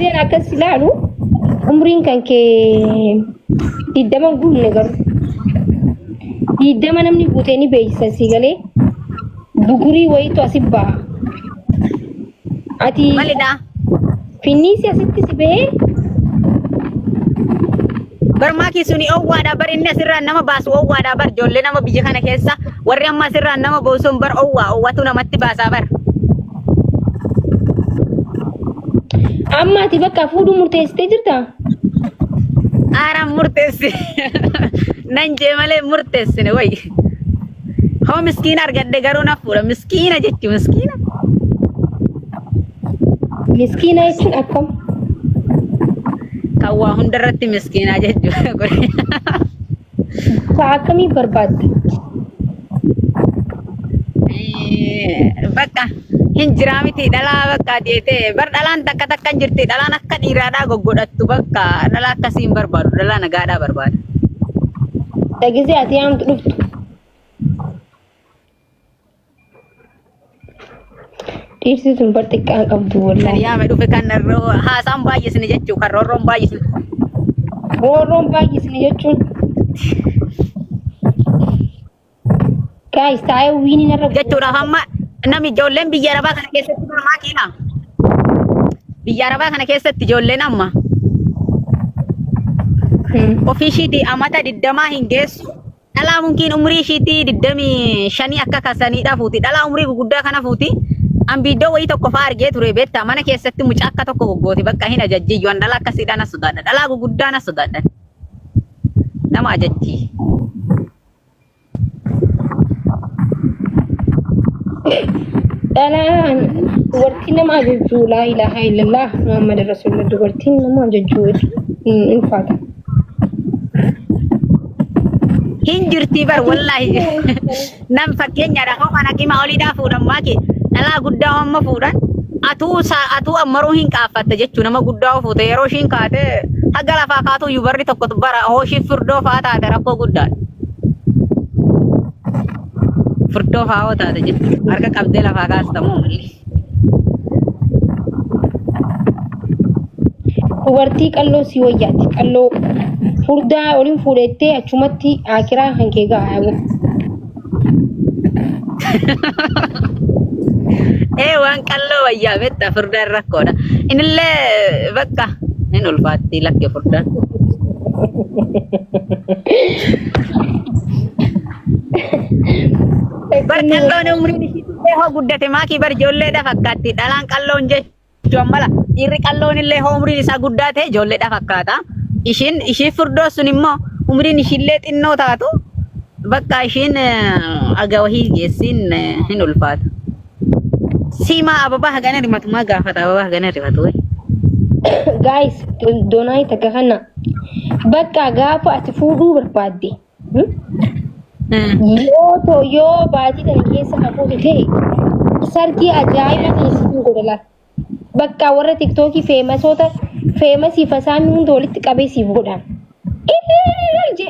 Ijoolleen akkas ilaalu umriin kan kee diddama guunne garu. Diddama namni guutee ni beeksisa si galee bugurii wayitu asii ba'a. Ati Malida. finniisi asitti si ba'ee Barmaaki suni owwaadha bar inni asirraa nama baasu owwaadha bar ijoollee nama biyya kana keessa warri amma asirraa nama boosuun bar owwatu namatti baasaa bar. amma ati bakka fuudhuu murteessitee jirta? Aaraan murteessi. Nan jee malee murteessine wayi. Hoo miskiina argadde garuu na fuudha miskiina jechuun miskiina. Miskiina jechuun akkam? Kan waa hundarratti miskiina jechuudha. Saa akkamii barbaadda? Bakka hin jiraa miti dhalaa bakka deetee bar dhalaan takka takkan jirti dhalaan akka dhiiraadhaa goggodhattu bakka dhalaa akkasiin barbaadu dhalaa nagaadhaa barbaada. Dhagisee ati yaamtu dhuftu. Dhiirsi sun bar xiqqaan qabdu Kan wallahi. yaame dhufe kan haasaan baay'isne jechuu kan roorroon baay'isne. Roorroon baay'isne jechuun. Guys, taa'ee wiiniin irra Jechuudhaaf amma namni ijoolleen biyya arabaa kana keessatti barmaa kiila. Biyya arabaa kana keessatti ijoolleen amma ofii ishiitii amata 20 hin geessu. Dhalaa mumkiin umrii ishiitii 25 akka kasaniidha fuuti. Dhalaa umrii guguddaa kana fuuti. Ambiiddoo wayii tokko fa'aa argee ture beektaa mana keessatti mucaa akka tokko goggooti bakka hin ajajjiyyuu an dhalaa akkasiidhaan as sodaadha. Dhalaa guguddaa as sodaadha. Nama ajajjii. dhalaan dubartiin nama ajajjuu laa ilaaha illallah Muhammad Rasulullah dubartiin nama ajajjuu ulfaata. Hin jirti bar wallahi. Nam fakkeenyaadha hoo kana qima oliidhaa fuudhan maaki. Dhalaa guddaa amma fuudhan atuu ammaruu hin qaaffatte jechuu nama guddaa fuute yeroo ishiin kaate haga lafaa kaatu iyyuu barri tokko bara hooshii firdoo fa'aa taate rakkoo guddaadha. Firdoo fa'aa hoo taate jechuudha harka qabdee lafaa kaastamoo malli. Dubartii qalloo si wayyaatti qalloo furdaa oliin fuudhettee achumatti akiraa kan kee ga'aamu. Waan qalloo wayyaa beektaa furdaan rakkoodha. Inillee bakka hin ulfaatti lakkee furdaan. Bar qalloon umriin ishiitillee hoo guddate maakii bar ijoolleedha fakkaatti. Dhalaan qalloon jechuun mala dhiirri qalloon illee hoo umriin isaa guddaa ta'e ijoolleedha fakkaata. Ishii furdoo sun immoo umriin ishiillee xinnoo taatu bakka ishiin aga wahii geessiin hin ulfaatu. Siima ababaa hagana rimatumaa gaafata ababaa hagana rimatu. Guys, doonaa takka kana bakka gaafa ati fuudhuu barbaadde. Yoo baatii kana keessa hafuutu ta'e sargii ajaa'iba keessatti godhala. Bakka warra tiktookii feemasii fasaamii hunda walitti qabee siif godhan.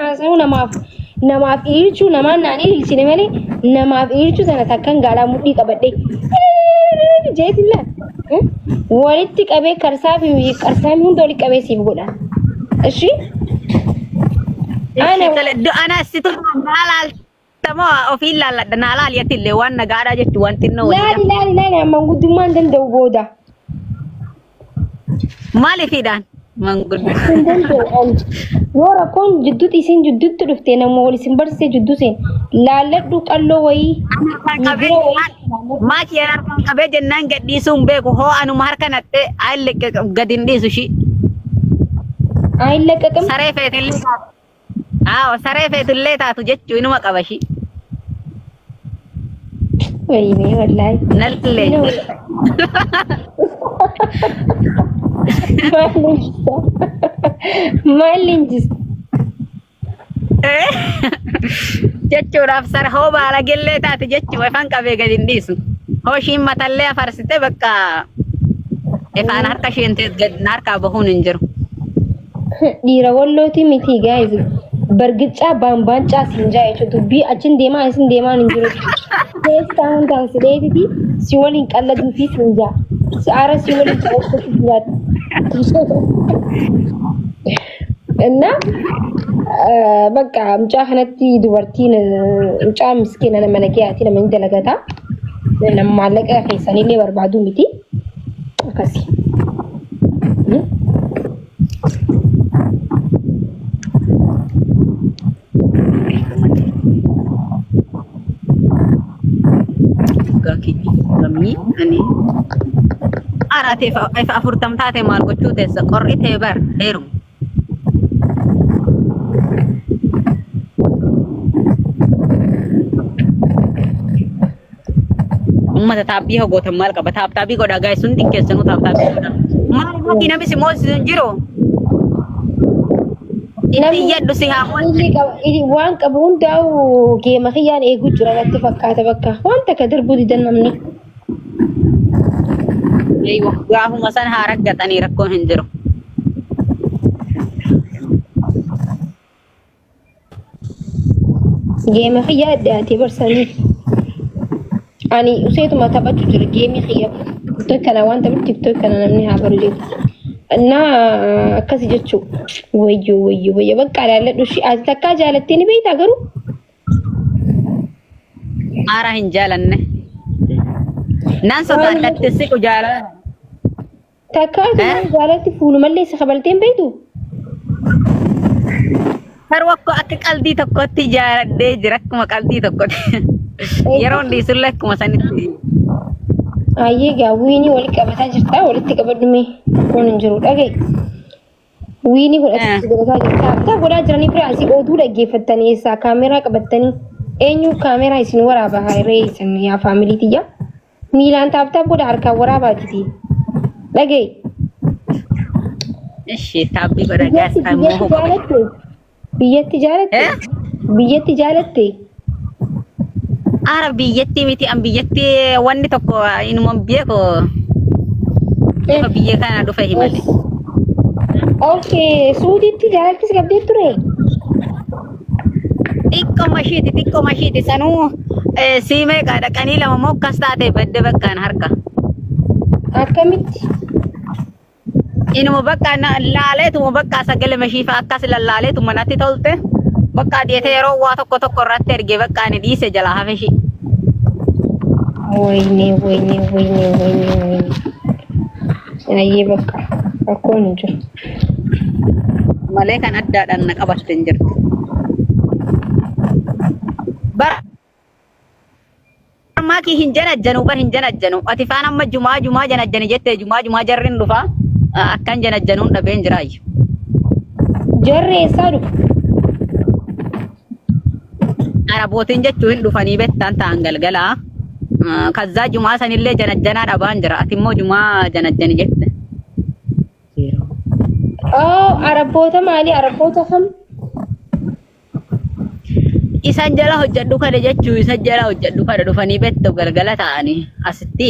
Haasa'uu namaaf dhiirchuu namaan naan ililchine malee namaaf dhiirchuu sana takkan gaadhaa mudhii qabadhee jeetilla walitti qabee qarsaamii hunda walitti qabee siif godhan. Ishi ana situ maalaaltamoo ofiin laalladha naalaaliyatti illee waan nagaadhaa jechuun waan xinnoo laali amman guddummaan danda'u booda. Maaliifidhaan manguddoo? Yoo rakkoon jidduutti isin jidduutti dhufte nama wal isin barsiisee jidduu seen laalladhu qalloo wayii. Maakii harkaan qabee jennaan gadhiisuu hin beeku hoo anuma harka nattee ayi gadi hin dhiisu ishii. Ayi laqqaqam. Saree feetillee taatu. Saree feetillee taatu jechuu inuma qaba ishii. Wayii wallahi. Nallee. Maalin jista? Jechuudhaaf sara hoo baala gillee taate jechuu ifaan qabee gadi hin dhiisu. Hoo ishiin matallee afarsite bakka ifaan harka isheen gad harkaa bahuun hin jiru. Dhiira wallooti miti guys. Bargichaa baambaancaa siin jaa jechuudha. Dubbii achiin deemaa isin deemaa hin jiru. Keessaa hundaan sideetiti si waliin qalladuu fi siin jaa. Saara si waliin qabachuuf hin jaatu. እና በቃ ምጫ ከነቲ ዱበርቲን ምጫ ምስኪና ለመነቂያቲ ለምን ደለገታ ለማለቀ ከሰኒሌ በርባዱ ሚቲ ከሲ kami ani arate fa afurtam taate maal gochuu teessa qorri tee bar heeru ummata taabbii hogootan maal qaba taabtaabii godhaa gaa'e sun xiqqeessanu taabtaabii godhaa maal gooti namni si moosisu jiru itti yaddu si haa waan qabu hundaa'u geema kiyyaan eeguu jira natti fakkaata bakka wanta ka darbuu didan namni gaafuma san haa raggatanii rakkoon hin jiru. Geema kiyyaa addaatee barsanii ani useetuma taphachuu jira geemii kiyya tiktok kana waan taphu tiktok kana namni haa baru jeetu እና akkasi jechuu wayyo bakka ilaalladhu shi ati takkaa jaalattee ni beektaa garuu Ara hin jaalanne nan sodaadhatte siqu jaalala takkaa jaalatti fuulumallee isa kabaltee hin beektu harwakko akka qalbii tokkotti jaaladhee jira akkuma qalbii tokkotti yeroo dhiisulle akkuma sanitti ayyee gaawwiini wal qabataa jirta walitti qabadhume kun hin jiru dhagaye wiini godhataa jirta akka godhaa jiranii bira asii oduu dhaggeeffattanii eessaa kaameeraa qabattanii eenyu kaameeraa isin waraabaa harree isin yaa faamiliitiyya miilaan taaptaa godha harkaan waraabaatiti dhagaye ishi taabbii godha gaasxaa immoo biyyatti jaalatte Ara biyyatti miti an biyyatti wanni tokko inuma beeko biyya kana dhufa himale. Okay, suuditti jaalattis qabdee ture. Xiqqoo mashiiti sanuu siimee dhaqanii lama moo akkas taate badde bakkaan harka. Akkamitti? Inuma bakka laaleetuma bakka sagalee mashiifa akkas lallaaleetuma natti tolte. Bakka dhiyeete yeroo waa tokko irratti ergee bakka ani dhiise jala hafeshi. Wayne. Ayyee bakka rakkoon hin jiru. Malee kan addaadhaan na qabatte hin jirtu. Maakii hin janajjanu. Ati faan amma jumaa janajjani jettee jumaa jarriin dhufa akkan janajjanuun dhabeen jiraayyu. Jarri eessaa dhufa? Arabootiin jechuun dhufanii bettaan ta'an galgalaa. Kazzaa jumaa sanillee janajjanaa dhabaan jira. Ati immoo jumaa janajjani jette. Araboota maali? Araboota kam? Isan jala hojjedhu kana jechuu isan jala hojjedhu kana dhufanii bettu galgala ta'anii asitti.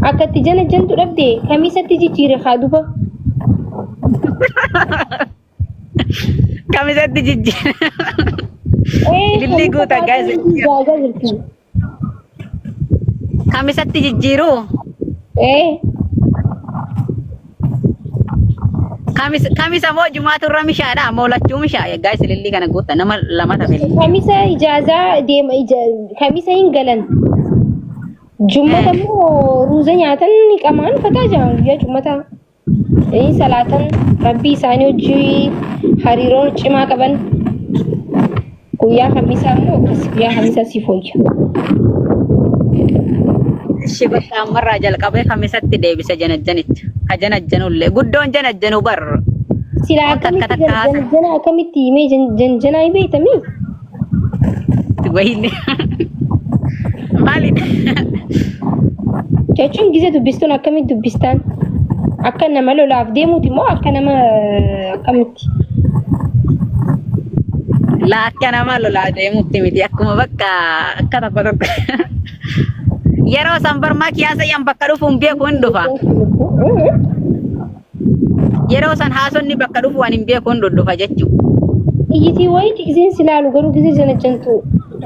Akkatti janajjantu dhabde kamisatti jijjiire haa dhufa. Kamisatti jijjiire. Lilli guuta gaazexaa. Kamisatti jijjiiru. Kamisa moo jumaatu irra mishaadha moo lachuu mishaa gaa'is lilli kana guuta nama lama taphee. Kamisa ijaazaa deema kamisa hin galan. Jummata moo ruuza nyaatan ni qamaan fataa jira guyyaa jummata. Salaatan rabbii isaanii hojii hariiroo cimaa qaban. Guyyaa kamisaa immoo akkas guyyaa kamisaa si fooyya. Shibata amarraa jalqabee kamisatti deebisa janajjanicha. Ha janajjanullee guddoon janajjanu bar. Silaa akkamitti himee janjanaa beektamii? Wayne. Maalidha? Jechuun gisa dubbistuun akkamitti dubbistaan? Akka nama lolaaf deemuuti moo akka nama akkamitti? La akka nama lolaa deemuutti miti akkuma bakka akka tokko. Yeroo san barmaa kiyaasa yan bakka dhufuun beeku hin dhufa. Yeroo san haasonni bakka dhufu waan hin beeku hin dhufa jechuudha. Iyyitii wayiiti isiin silaalu garuu gisa janajjantu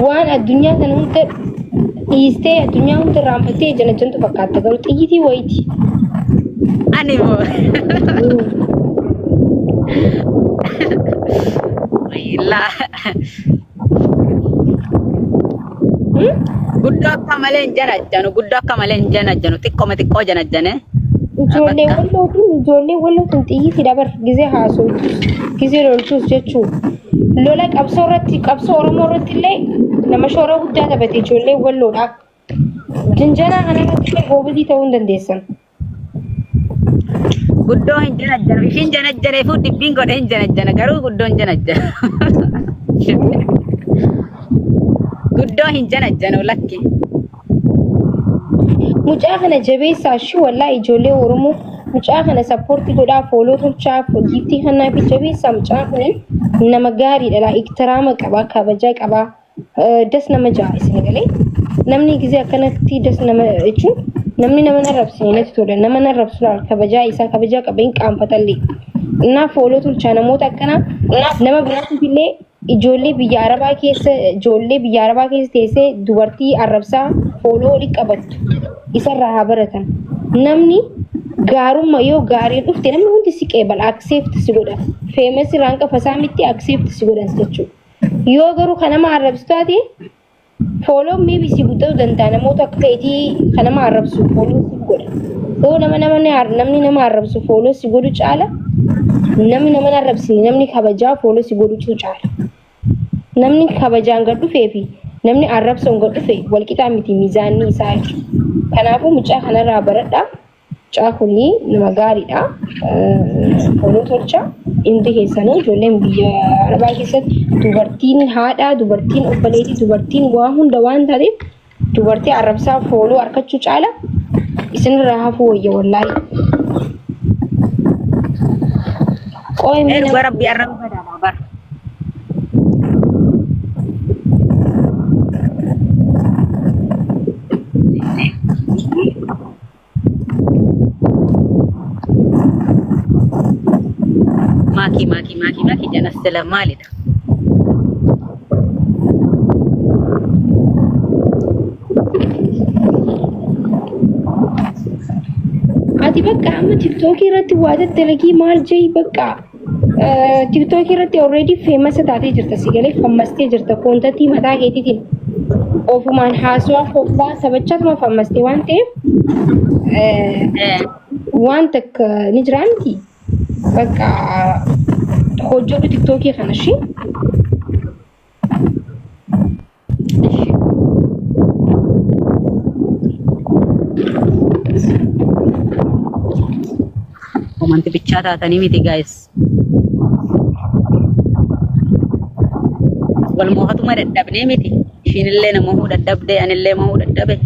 waan addunyaa kana hunda dhiistee addunyaa hunda raanfattee janajjantu fakkaatta garuu xiyyitii wayiiti. Ani mo. Ila. Guddoo akka malee hin janajjanu, guddoo akka malee hin janajjanu, xiqqooma xiqqoo janajjane. Ijoollee wallootiin xiyyiiti dabar gizee haasoftus gizee loltus jechuun lola qabsoo irratti qabsoo Oromoo irratti illee nama shoora guddaa taphate ijoollee walloodhaaf. Jinjanaa kana irratti illee goobisii ta'uu hin dandeessan. Guddoo hin janajjanu, ishiin janajjaneefuu dibbiin godhee hin janajjana, garuu guddoo hin janajjanu. Guddoo hin janajjanu lakki. Mucaa kana jabeessaa shi wallahi ijoollee Oromoo mucaa kana sappoortii godhaa fooloo tolchaa giiftii kanaa fi jabeessaa mucaa kun nama gaariidha iktiraama qabaa kabajaa qabaa das nama jaa'isne galee namni gizee akkanatti das nama jechuun namni nama narrabsine natti tola nama narrabsu kabajaa isaa kabajaa qabeen qaanfatallee naa fooloo tolchaa namoota akkanaa nama biraatiif illee ijoollee biyya Arabaa keessa teessee dubartii arrabsaa fooloo waliin qabattu isarraa haa baratan. Namni gaarummaa yoo gaariin dhufte namni hundi si qeebala accept si godha. Famous irraan qafasaa miti accept si godhan jechuudha. Yoo garuu kan nama arrabsu taate fooloo maybe si guddatu danda'a namoota akka ta'etii kan nama arrabsu fooloo si godha. Yoo namni nama arrabsu fooloo si godhu caala namni nama arrabsine namni kabajaa fooloo si godhu caala. Namni kabajaan gad dhufee fi namni arrabsoon gad dhufe walqixaa miti miizaanni isaa jechuudha. Kanaafuu mucaa kanarraa baradhaa. Mucaa kuni nama gaariidha. Fooloo tolcha. Inni keessanuu ijoolleen biyya Arabaa keessatti dubartiin haadha, dubartiin obboleettii, dubartiin waa hunda waan taateef dubartii arrabsaa fooloo harkachuu caala isinirraa hafuu wayya wallaahi. Erga rabbi arraba badaadhaa bara. Maki janas dalam malida. Ati bakka amma TikTok irratti waa dadalagii maal jee bakka TikTok irratti already famous taatee jirta sigalee fammastee jirta koontatii mataa keetiitiin ofumaan haasawaa kophaa sabachaatuma fammastee waan ta'eef waan takka ni jiraa miti bakka hojjetu TikTok kana shi Komanti bicara tani miti guys. Wal mohatu ma dadhabne miti. Shinillee nama hu dadhabde anillee ma hu dadhabe.